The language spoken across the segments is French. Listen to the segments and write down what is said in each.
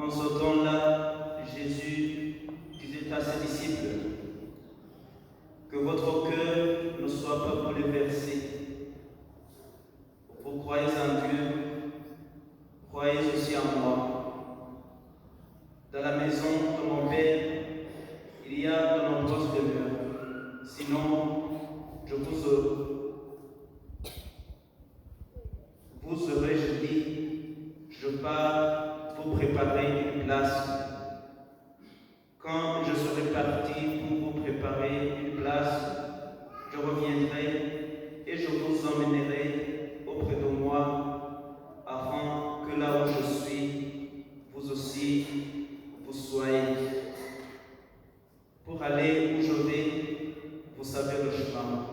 En ce temps-là, Jésus disait à ses disciples, que votre cœur ne soit pas bouleversé. Vous croyez en Dieu, croyez aussi en moi. Dans la maison de mon Père, il y a de nombreuses demeures. Sinon, je vous aurais-je dit, je pars vous préparer une place. Quand je serai parti pour vous préparer une place, je reviendrai et je vous emmènerai auprès de moi, afin que là où je suis, vous aussi, vous soyez. Pour aller où je vais, vous savez le chemin.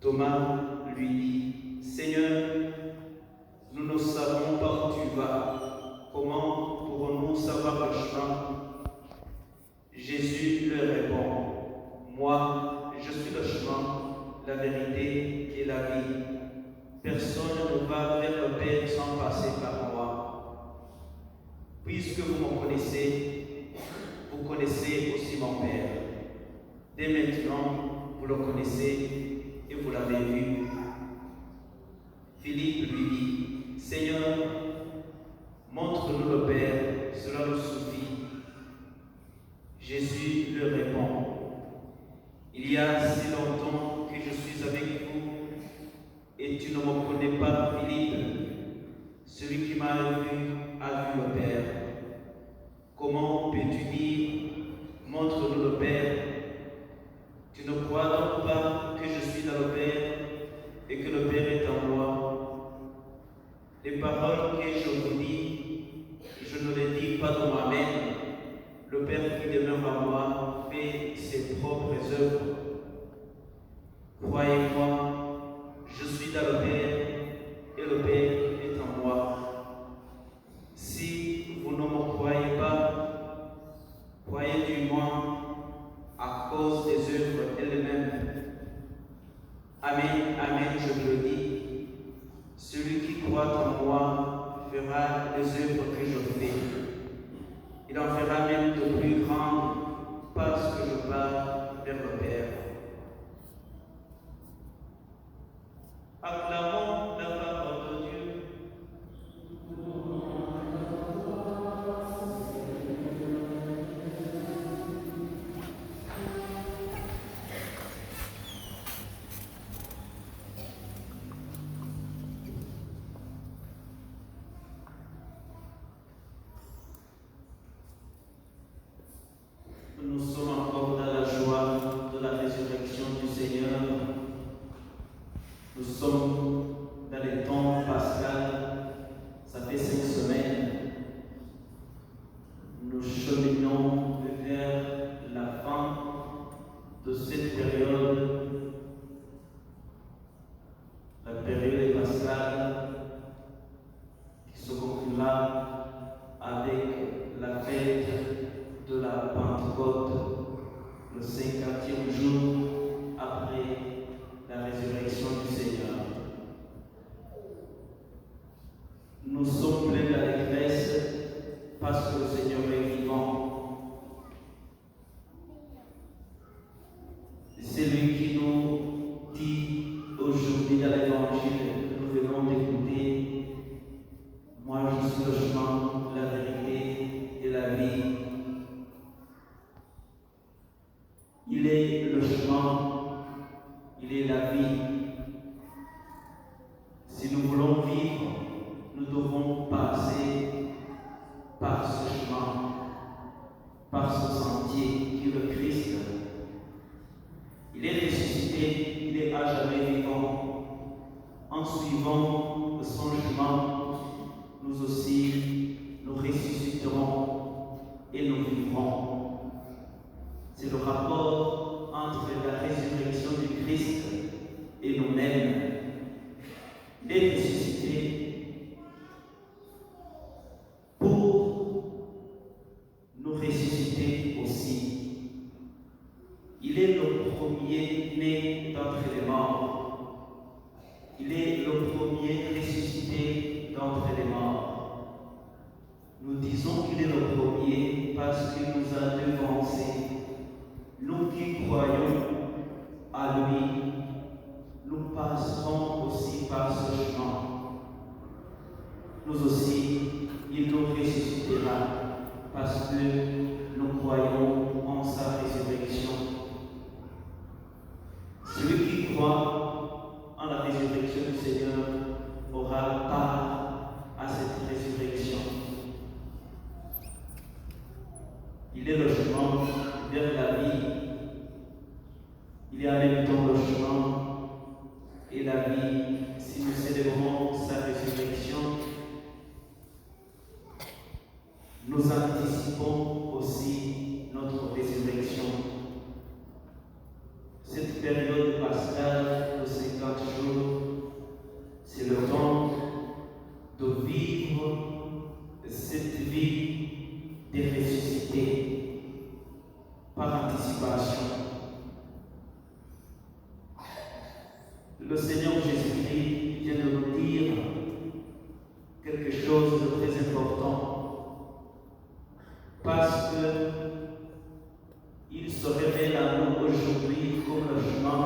Thomas lui dit, Seigneur, nous ne savons pas où tu vas. Comment pourrons-nous savoir le chemin? Jésus leur répond, moi, je suis le chemin, la vérité et la vie. Personne ne va vers le Père sans passer par moi. Puisque vous me connaissez, vous connaissez aussi mon Père. Dès maintenant, vous le connaissez et vous l'avez vu. Philippe lui dit, Seigneur, montre-nous le Père, cela nous suffit. Jésus leur répond, il y a si longtemps que je suis avec vous et tu ne me connais pas, Philippe. Celui qui m'a vu a vu le Père. Comment peux-tu dire, montre-nous le Père? Tu ne crois donc pas que je suis dans le Père et que le Père est en moi? Les paroles que je vous dis, je ne les dis pas de moi-même. Le Père qui demeure en moi fait ses propres œuvres. Croyez-moi, je suis dans le Père et le Père est en moi. Si vous ne me croyez pas, croyez du moins à cause des œuvres elles-mêmes. Amen, amen, je vous le dis. Celui qui croit en moi fera les œuvres que je fais. Il en fera même de plus grandes parce que je pars vers le Père. Acclamons la parole de Dieu. Nous sommes encore dans la joie de la résurrection du Seigneur. Nous sommes dans les temps pascal. Ça fait 5 semaines. Nous cheminons vers la fin de cette période, la période pascale qui se conclura avec la fête de la Pentecôte, le 50e jour après la résurrection du Seigneur. Nous sommes pleins d'allégresse parce que le Seigneur est vivant. C'est lui qui nous dit aujourd'hui dans l'évangile que nous venons d'écouter, moi je suis le chemin, la vérité et la vie. Il est le chemin, il est la vie. Si nous voulons vivre, nous devons passer par ce chemin, par ce sentier qui est le Christ. Il est ressuscité, il est à jamais vivant. En suivant son chemin, nous aussi, nous ressusciterons et nous vivrons. C'est le rapport entre la résurrection du Christ et nous-mêmes. Il est ressuscité pour nous ressusciter aussi. Il est le premier-né d'entre les morts. Il est le premier ressuscité d'entre les morts. Nous disons qu'il est le premier parce qu'il nous a devancés. Nous qui croyons à lui, nous passerons aussi par ce chemin. Nous aussi, il nous ressuscitera parce que nous croyons en sa résurrection. Celui qui croit en la résurrection du Seigneur aura part à cette résurrection. Il est le chemin vers la vie. Il est en même temps le chemin et la vie. Si nous célébrons sa résurrection, nous anticipons aussi notre résurrection. Cette période pascale de 50 jours, c'est le temps de vivre cette vie des ressuscités par anticipation. Le Seigneur Jésus-Christ vient de nous dire quelque chose de très important parce que il se révèle à nous aujourd'hui comme le chemin.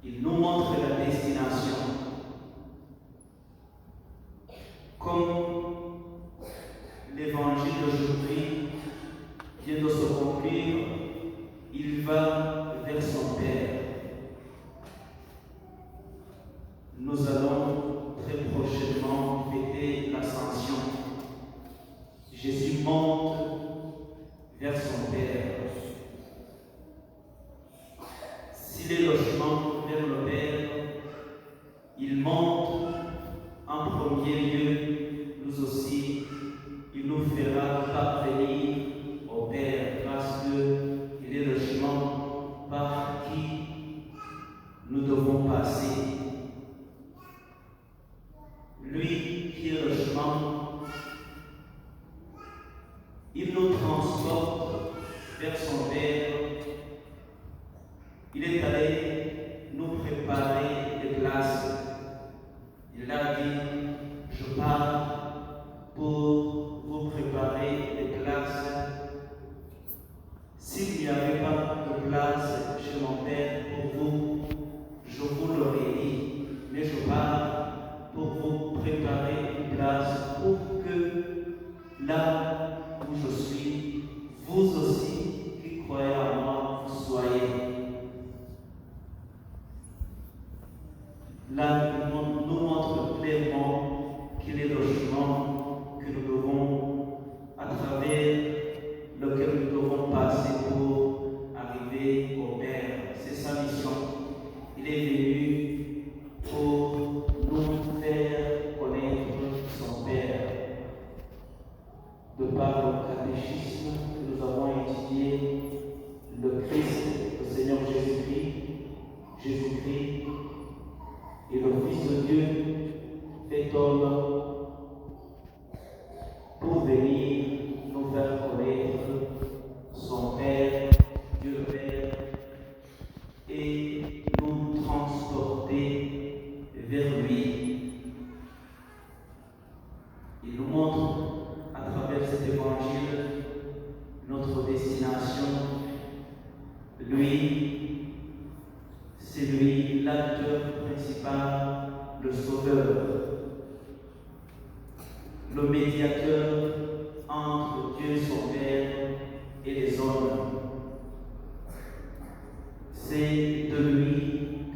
Il nous montre la destination. Comme l'évangile d'aujourd'hui vient de se conclure, il va vers son Père. Nous allons très prochainement fêter l'Ascension. Jésus monte vers son Père. S'il est le chemin vers le Père, il monte en premier lieu, nous aussi, il nous fera parvenir au Père parce qu'il est le chemin par qui nous devons passer. Lui qui est le chemin, il nous transporte vers son Père. Il est allé nous préparer des places. Il a dit, je pars pour vous préparer des places. S'il n'y avait pas de place chez mon Père pour vous, je vous l'aurais dit, mais je pars pour vous préparer une place pour que là où je suis, vous aussi qui croyez en moi, vous soyez. Là, il nous montre clairement qu'il est le chemin que nous devons, à travers lequel nous devons passer pour arriver au Père. C'est sa mission. Il est venu pour nous faire connaître son Père. De par le catéchisme que nous avons étudié, le Christ, le Seigneur Jésus-Christ, et le Fils de Dieu fait homme pour venir nous faire connaître son Père, Dieu le Père, et nous transporter vers lui. Il nous montre à travers cet évangile notre destination. Lui, c'est lui l'acteur principal, le sauveur, le médiateur entre Dieu son Père et les hommes. C'est de lui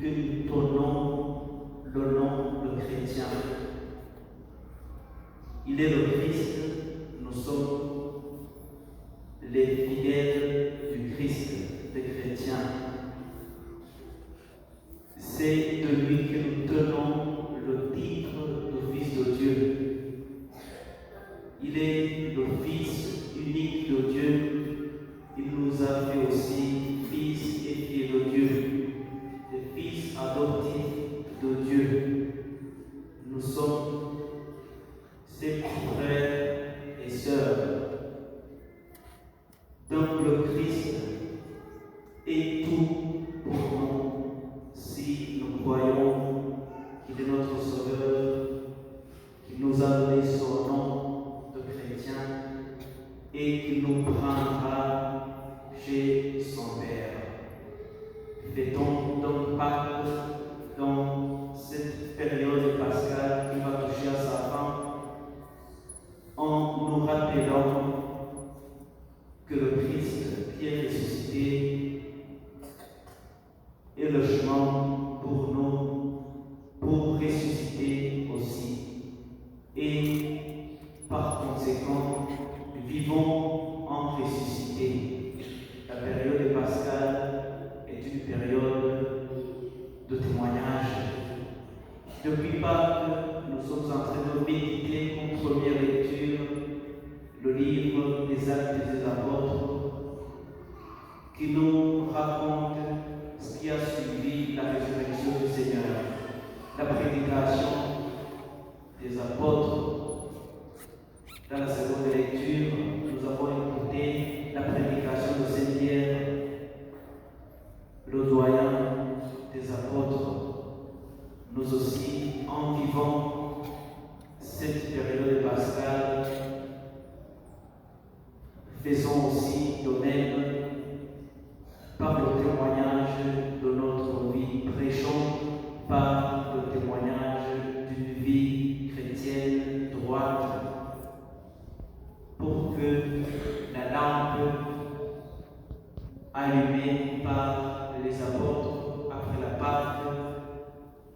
que nous donnons le nom de chrétien. Il est le Christ, nous sommes les fidèles du Christ, des chrétiens. C'est de lui que nous tenons le titre de Fils de Dieu. Il est le Fils unique de Dieu. Il nous a fait aussi fils et filles de Dieu, des fils adoptifs de Dieu. Nous sommes ses frères et sœurs. Donc le Christ est tout pour nous si nous croyons qu'il est notre Sauveur, qu'il nous a donné son nom et qu'il nous prendra chez son Père. Fêtons donc Pâques dans cette période pascale qui va toucher à sa fin, en nous rappelant que le Christ qui est ressuscité est le chemin pour nous, pour ressusciter aussi. Et par conséquent, vivons en ressuscité. La période pascale est une période de témoignage. Depuis Pâques, nous sommes en train de méditer en première lecture le livre des Actes des Apôtres qui nous raconte ce qui a suivi la résurrection du Seigneur, la prédication des apôtres. Dans la seconde lecture, nous avons écouté la prédication de Saint-Pierre, le doyen des apôtres. Nous aussi, en vivant cette période pascale, faisons aussi de même par le témoignage de notre vie, prêchons par le témoignage d'une vie chrétienne droite, pour que la lampe allumée par les apôtres après la Pâque,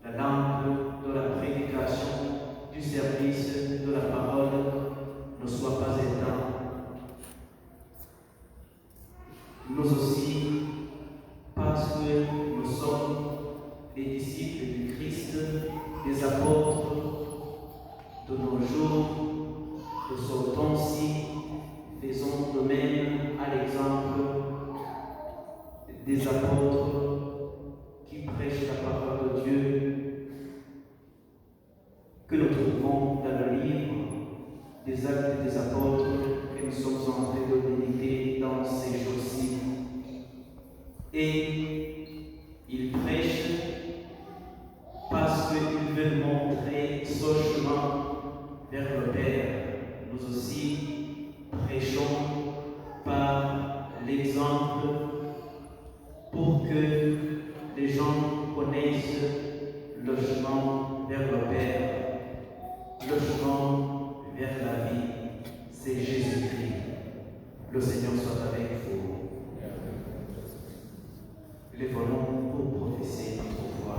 la lampe de la prédication, du service de la parole, ne soit pas éteinte. Nous aussi, parce que nous sommes les disciples du Christ, des apôtres de nos jours, de ce temps-ci, faisons de même à l'exemple des apôtres qui prêchent la parole de Dieu, que nous trouvons dans le livre des Actes des Apôtres que nous sommes en train de méditer dans ces jours-ci. Et ils prêchent parce qu'ils veulent montrer ce chemin vers le Père. Nous aussi prêchons par l'exemple pour que les gens connaissent le chemin vers le Père, le chemin vers la vie. C'est Jésus-Christ. Le Seigneur soit avec vous. Lèvons-nous pour prophétiser notre foi.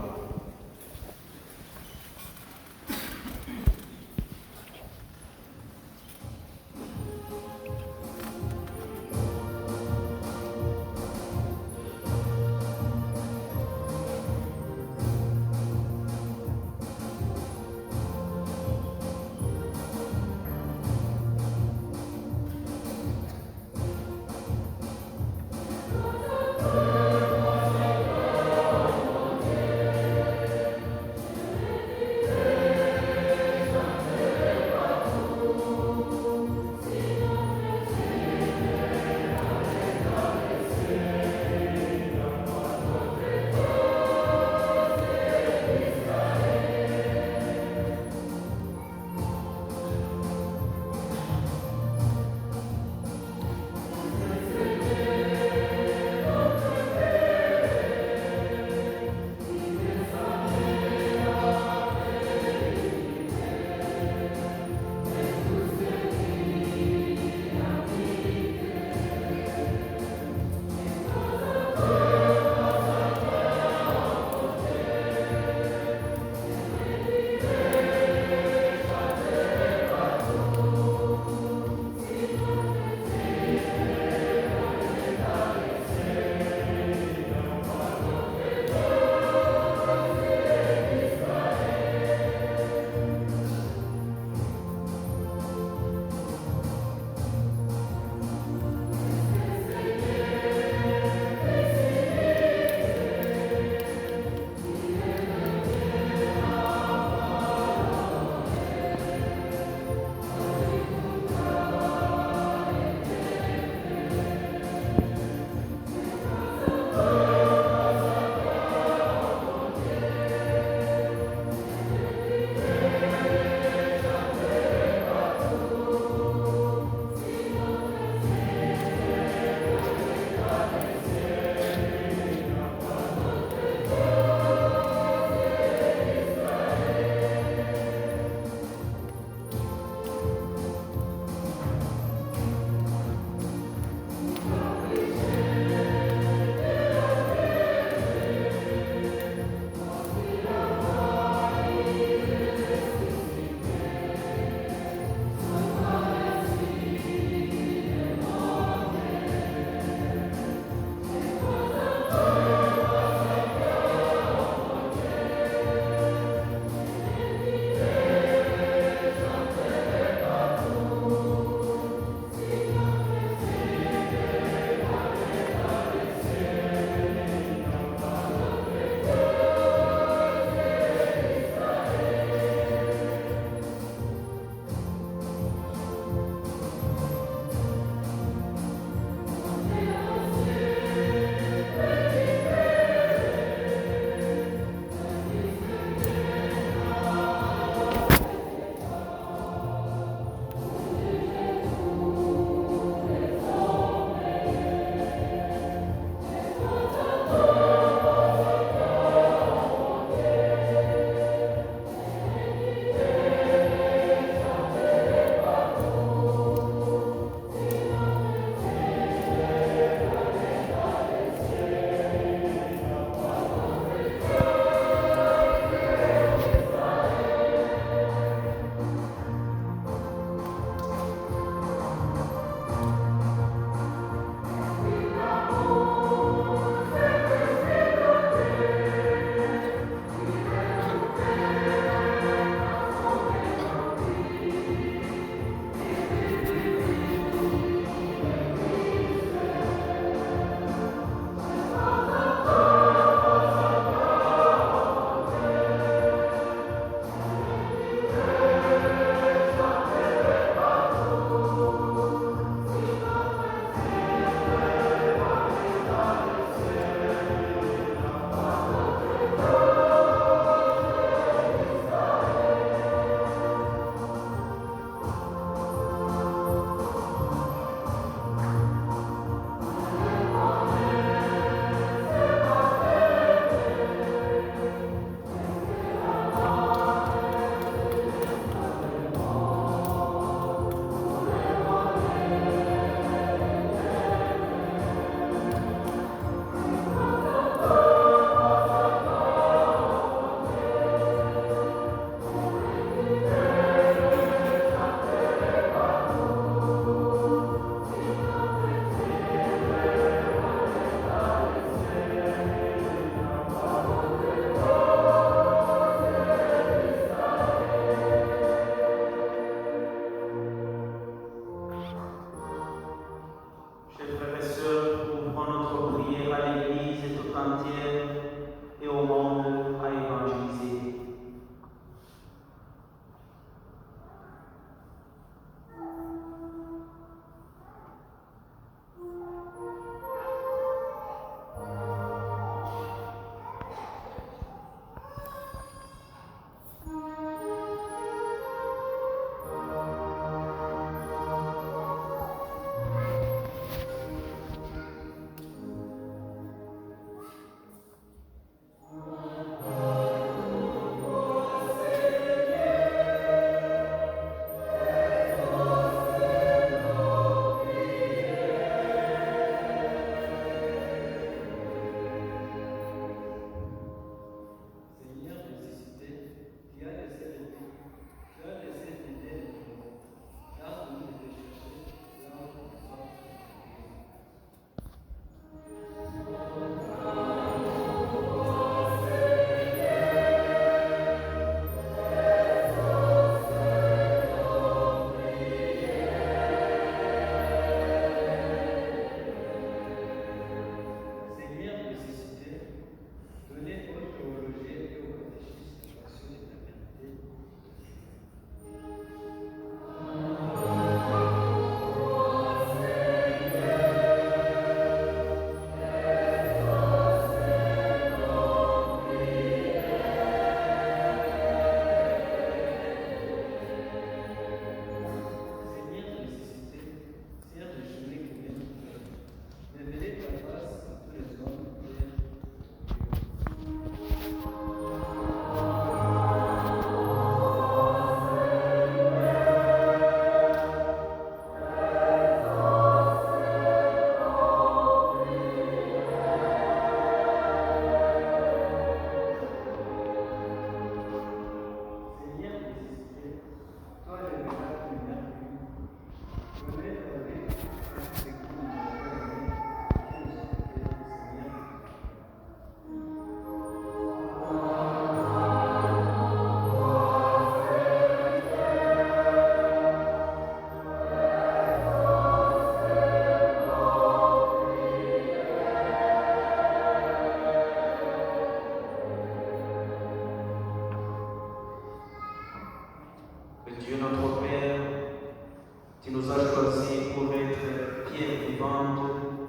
Tu nous as choisis pour être pierre vivante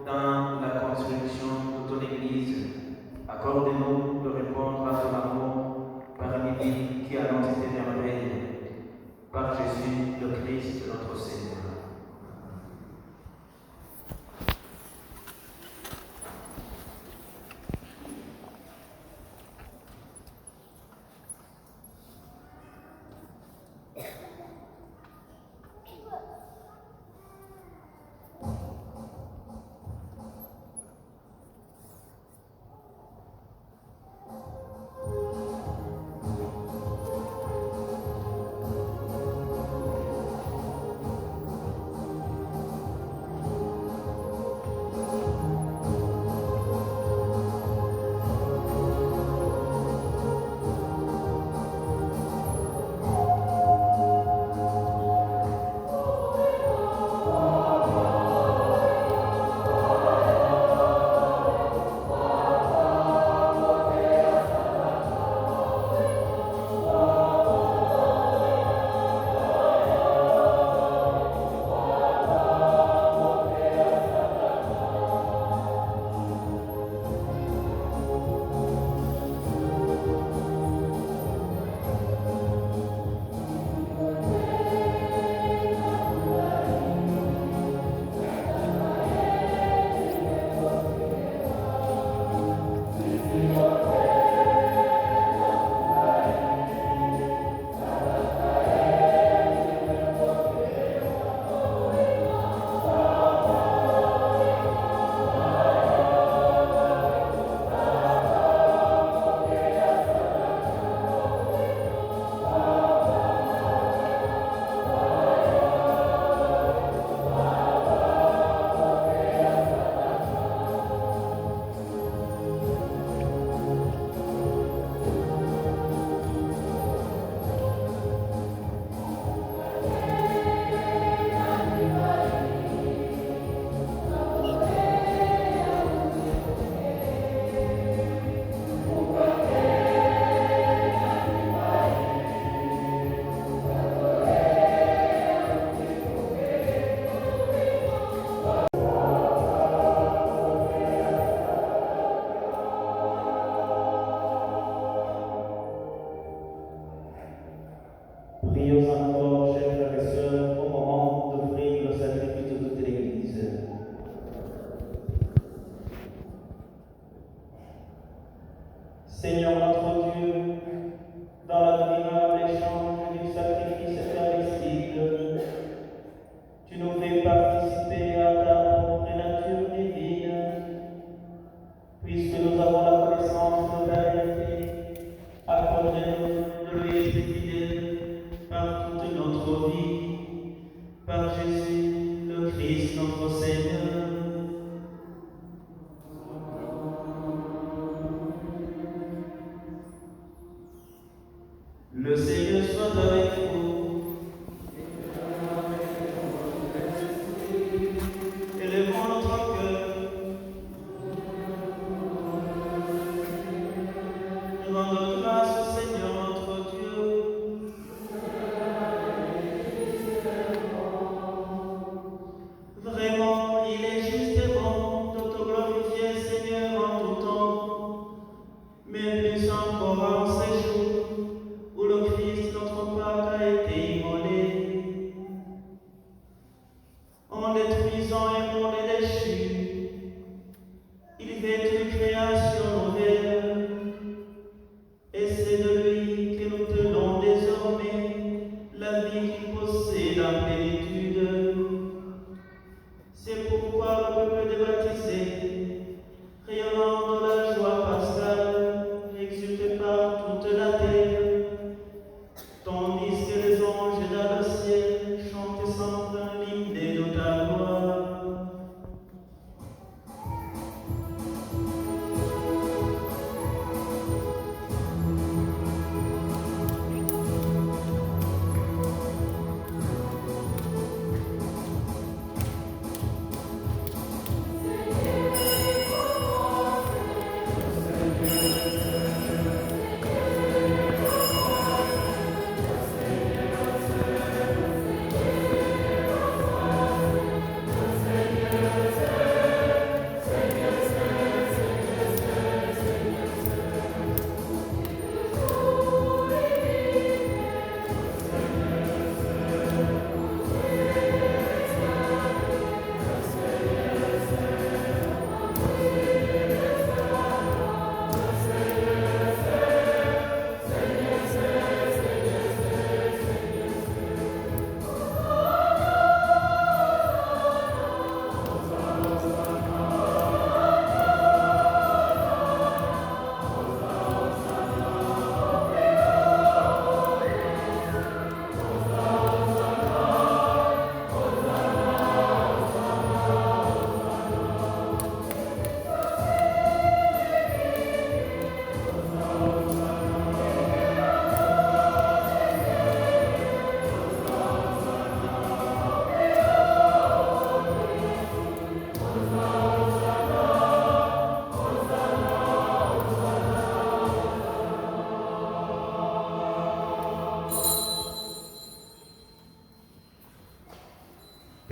dans la construction de ton Église. Accorde-nous de répondre à ton amour par une vie qui annonce tes merveilles. Par Jésus, le Christ, notre Seigneur. Prions encore, chers frères et sœurs, au moment d'offrir le sacrifice de toute l'Église. Seigneur notre Dieu, dans l'admirable échange du sacrifice eucharistique, tu nous fais participer à ta propre nature divine, puisque nous avons la connaissance de ta vérité. Accorde-nous de lui être fidèles par toute notre vie, par Jésus, le Christ, notre Seigneur. Le Seigneur soit avec vous. Élevons notre cœur. Rendons grâce au Seigneur notre Dieu. Vraiment, il est juste et bon de te glorifier, Seigneur, en tout temps, mais plus encore en ces jours où le Christ, notre Pâque, a été immolé. En détruisant un monde déchu, il fait une création nouvelle, et c'est de lui que nous tenons désormais la vie qu'il possède en plénitude. C'est pourquoi le peuple des baptisés, rayonnant de la joie pascale, exulte par toute la terre, tandis que les anges dans le ciel chantent sans fin l'hymne de ta gloire.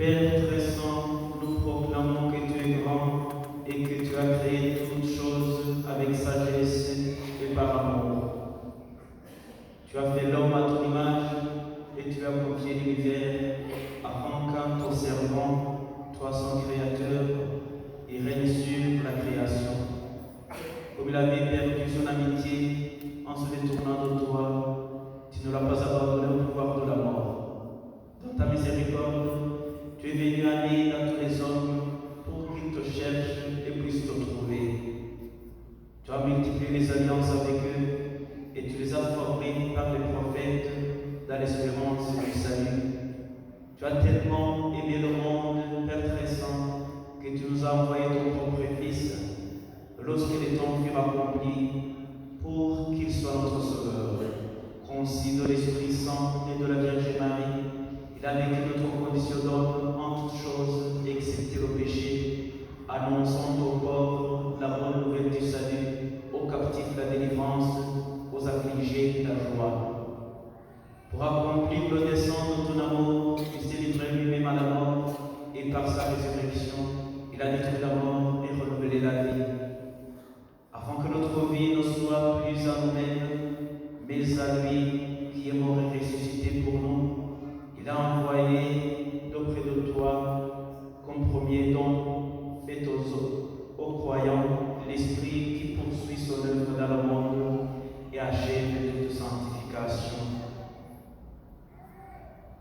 Père très saint, nous proclamons que tu es grand et que tu as créé toutes choses avec sagesse et par amour. Tu as fait l'homme à ton image et tu as confié l'univers afin qu'en t'observant, toi son créateur, il règne sur la création. Comme il avait perdu son amitié en se détournant de toi, tu ne l'as pas abandonné au pouvoir de la mort. Dans ta miséricorde, tu es venu à l'aide à tous les hommes pour qu'ils te cherchent et puissent te trouver. Tu as multiplié les alliances avec eux et tu les as formés par les prophètes dans l'espérance du salut. Tu as tellement aimé le monde, Père très saint, que tu nous as envoyé ton propre Fils, lorsque les temps furent accomplis, pour qu'il soit notre Sauveur. Conçu de l'Esprit Saint et de la Vierge Marie, il a vécu notre condition d'homme en toutes choses, excepté le péché, annonçant aux pauvres la bonne nouvelle du salut, aux captifs la délivrance, aux affligés la joie. Pour accomplir le dessein de ton amour, il s'est livré lui-même à la mort, et par sa résurrection, il a détruit la mort et renouvelé la vie. Afin que notre vie ne soit plus à nous-mêmes, mais à lui qui est mort et ressuscité pour nous, il a envoyé d'auprès de toi, comme premier don fait aux croyants, l'Esprit qui poursuit son œuvre dans le monde et achève toute sanctification.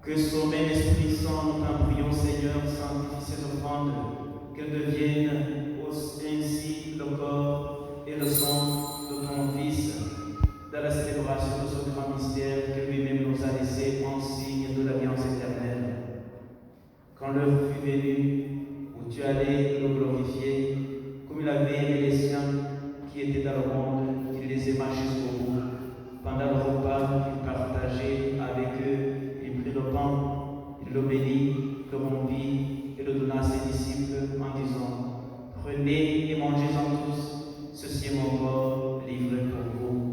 Que son même Esprit Saint, nous t'en prions, Seigneur, sanctifie ces offrandes, qu'elles deviennent ainsi le corps et le sang de ton Fils, dans la célébration de ce grand mystère que lui-même nous a laissé en signe de l'alliance éternelle. Quand l'heure fut venue où tu allais le glorifier, comme il avait aimé les siens qui étaient dans le monde, il les aima jusqu'au bout. Pendant le repas qu'il partageait avec eux, il prit le pain, il le bénit, le rompit et le donna à ses disciples en disant: Prenez et mangez-en tous, ceci est mon corps livré pour vous.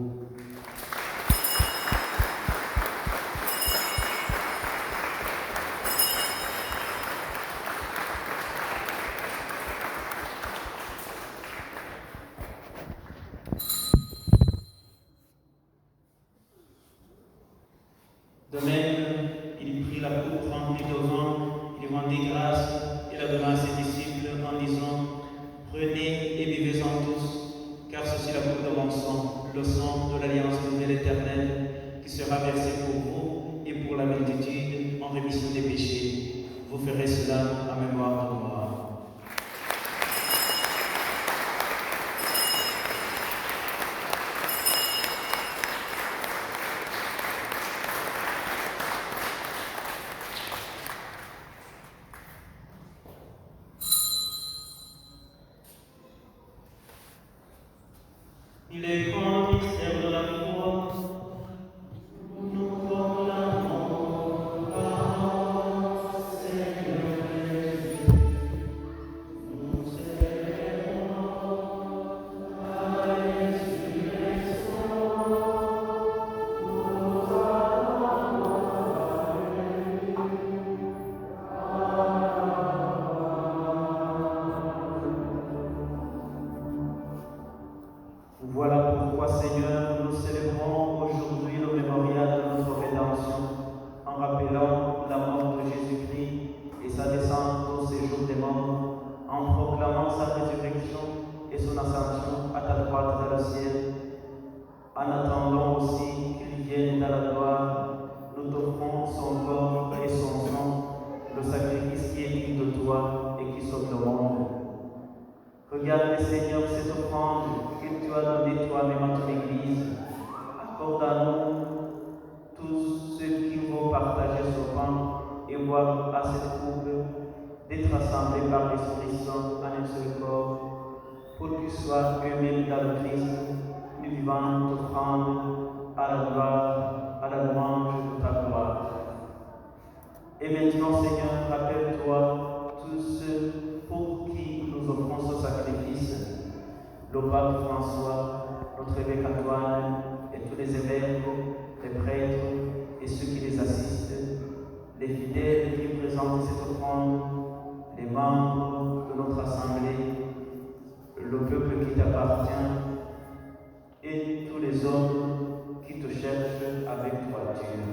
De même, il prit la coupe remplie de vin, il rendit grâce et la donna à ses disciples en disant: Prenez et buvez-en tous, car ceci est la coupe de mon sang, le sang de l'alliance nouvelle éternelle, qui sera versé pour vous et pour la multitude en rémission des péchés. Vous ferez cela en mémoire de moi. Il est grand mystère de la foi. Nous proclamons par Seigneur Jésus. Nous célébrons ta résurrection. Nous allons Voilà pourquoi, Seigneur, nous célébrons aujourd'hui le mémorial de notre rédemption, en rappelant la mort de Jésus-Christ et sa descente au séjour des morts, en proclamant sa résurrection et son ascension à ta droite dans le ciel. En attendant aussi qu'il vienne dans la gloire, nous t'offrons son corps et son sang, le sacrifice qui est digne de toi et qui sauve le monde. Regarde, Seigneur, cette offrande que tu as donnée toi-même à ton Église. Accorde à nous, tous ceux qui vont partager ce pain et boire à cette coupe, d'être assemblés par l'Esprit Saint en un seul corps, pour qu'ils soient eux-mêmes dans le Christ, une vivante offrande à la gloire, à la louange de ta gloire. Et maintenant, Seigneur, rappelle-toi tous ceux pour qui nous offrons ce sacrifice, le pape François, notre évêque Antoine et tous les évêques, les prêtres et ceux qui les assistent, les fidèles qui présenter cette offrande les membres de notre assemblée, le peuple qui t'appartient et tous les hommes qui te cherchent avec droiture.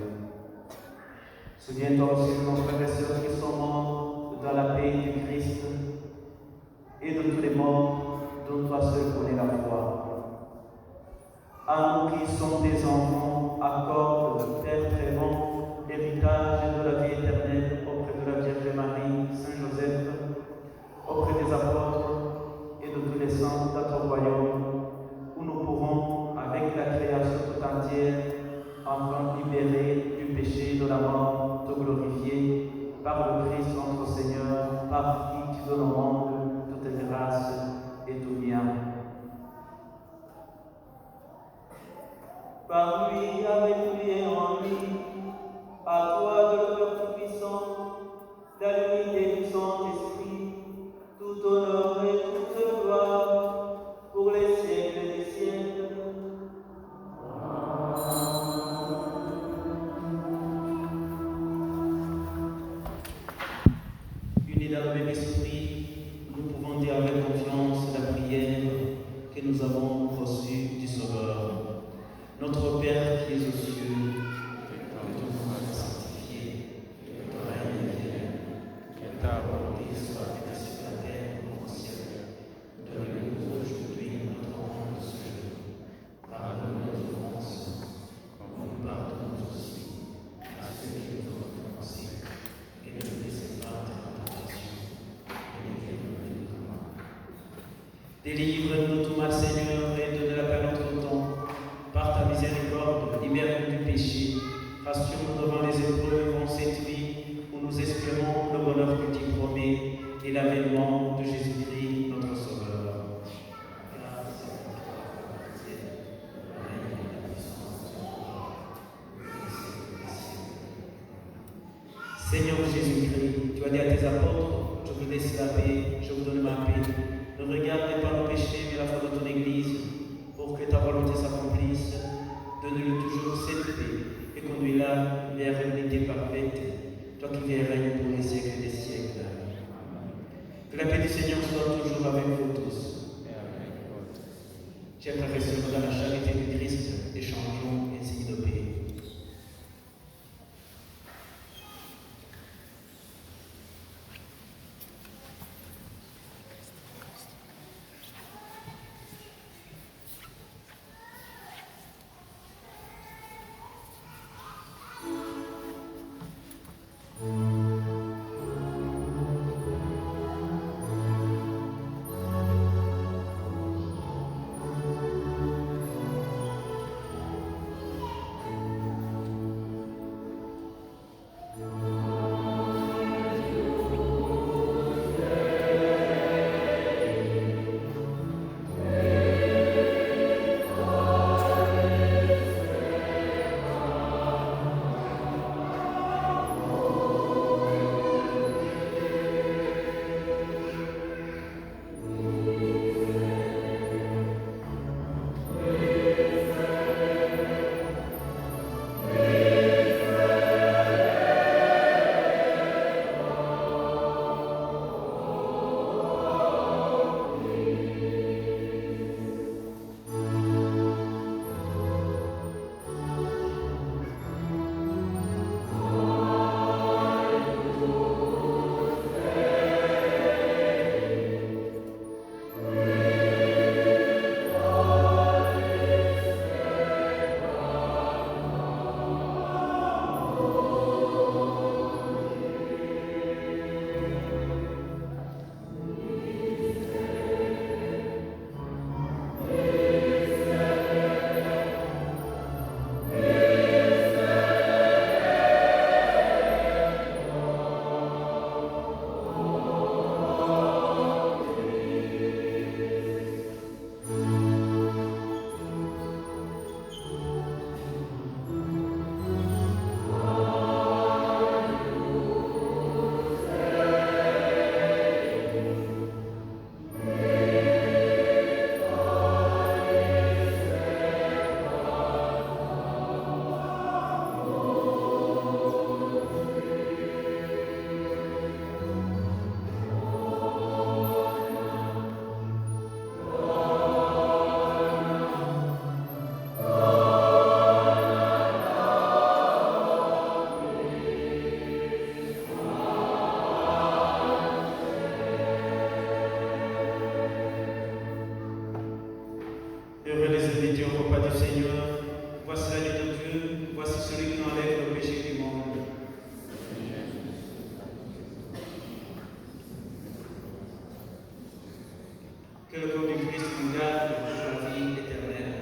Souviens-toi aussi de nos frères et sœurs qui sont morts dans la paix du Christ et de tous les morts dont toi seul connais la foi. À nous qui sommes tes enfants, accorde, Père très bon, l'héritage de la vie éternelle auprès de la Vierge Marie, Saint Joseph, auprès des apôtres et de tous les saints dans ton royaume, où nous pourrons, avec la création tout entière, enfin libérés du péché de la mort, te glorifier par le Christ notre Seigneur, par qui tu donnes au monde toute grâce et tout bien. Par lui, avec lui et en lui, à toi de le Père Tout-Puissant, dans l'unité du Saint-Esprit, tout honneur et toute gloire, pour les siècles des siècles. Unis dans le même esprit, nous pouvons dire avec confiance la prière que nous avons reçue du Sauveur. Notre Père qui es aux cieux, que ton nom soit sanctifié, que ton règne vienne, que ta volonté soit faite sur la terre comme au ciel. Donne-nous aujourd'hui notre pain de ce jour. Pardonne nos offenses, comme nous pardonnons aussi à ceux qui nous ont offensés. Et ne nous laissez pas dans la tentation, mais délivre-nous du mal. Délivre-nous de tout mal, Seigneur, et donne la paix à notre temps. Par ta miséricorde, libère-nous du péché, rassure-nous devant les épreuves en cette vie où nous espérons le bonheur que tu promets et l'avènement de Jésus-Christ, notre Sauveur. Grâce à toi, Père, le règne et la puissance de ton Seigneur Jésus-Christ, tu as dit à tes apôtres, je vous laisse la paix, je vous donne ma paix. Ne regardez pas nos péchés, mais la foi de ton Église. Pour que ta volonté s'accomplisse, donne-lui toujours cette paix et conduis-la vers l'unité parfaite, toi qui vis et règnes pour les siècles des siècles. Que la paix du Seigneur soit toujours avec vous tous. Chers frères et sœurs, dans la charité du Christ, échangeons ainsi de paix. Seigneur, voici l'agneau de Dieu, voici celui qui enlève le péché du monde. Que le corps du Christ nous garde pour la vie éternelle.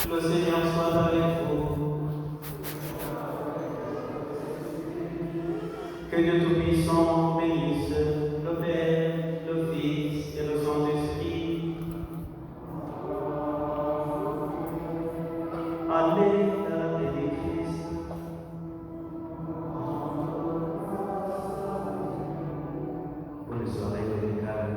Le Seigneur soit avec vous. Que Dieu Tout-Puissant bénisse le Père, le Fils et le Saint-Esprit. Allez à la paix de Christ. Bonne soirée, Dominical.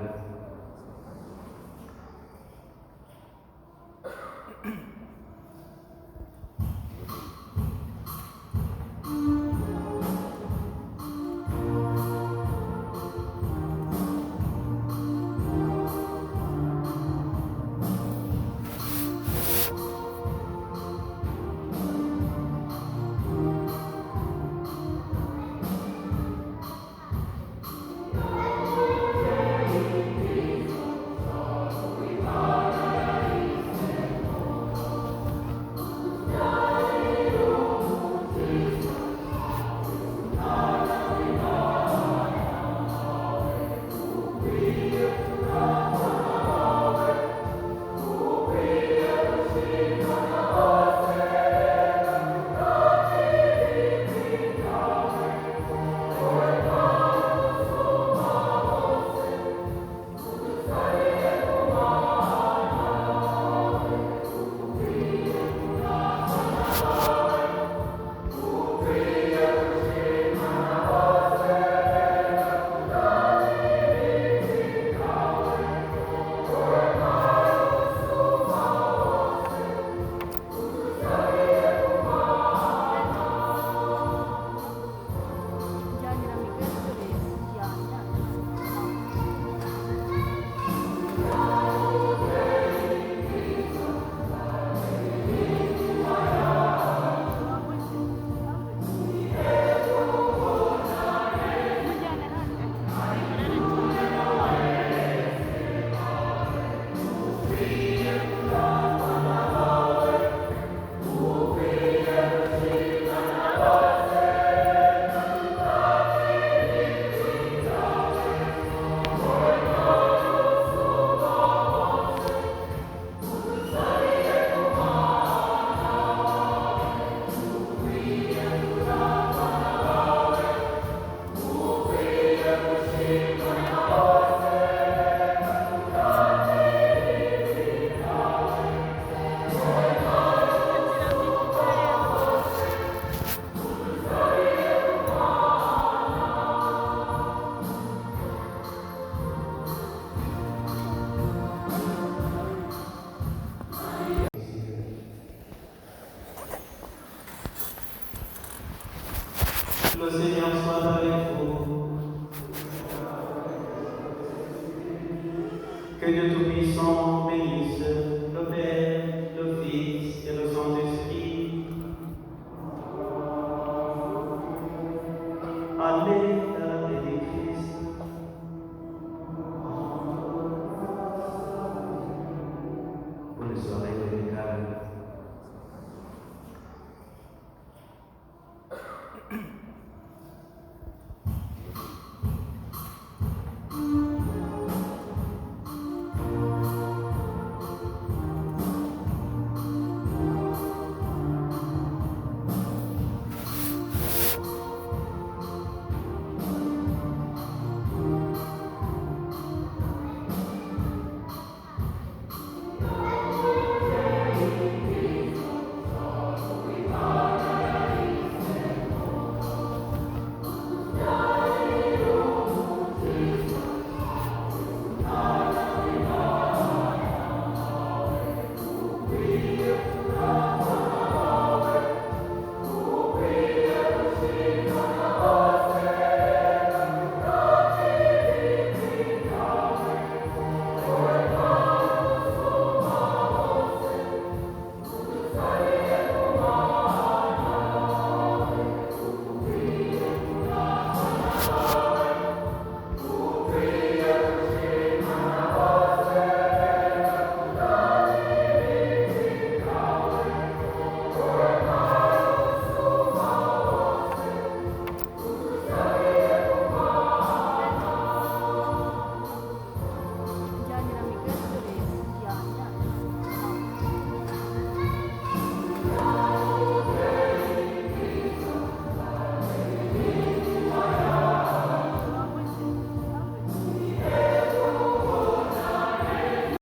Le Seigneur soit avec vous. Que Dieu Tout-Puissant bénisse le Père, le Fils et le Saint-Esprit. Allez dans la paix de Christ. Bonne soirée, Bénécal. Sorry.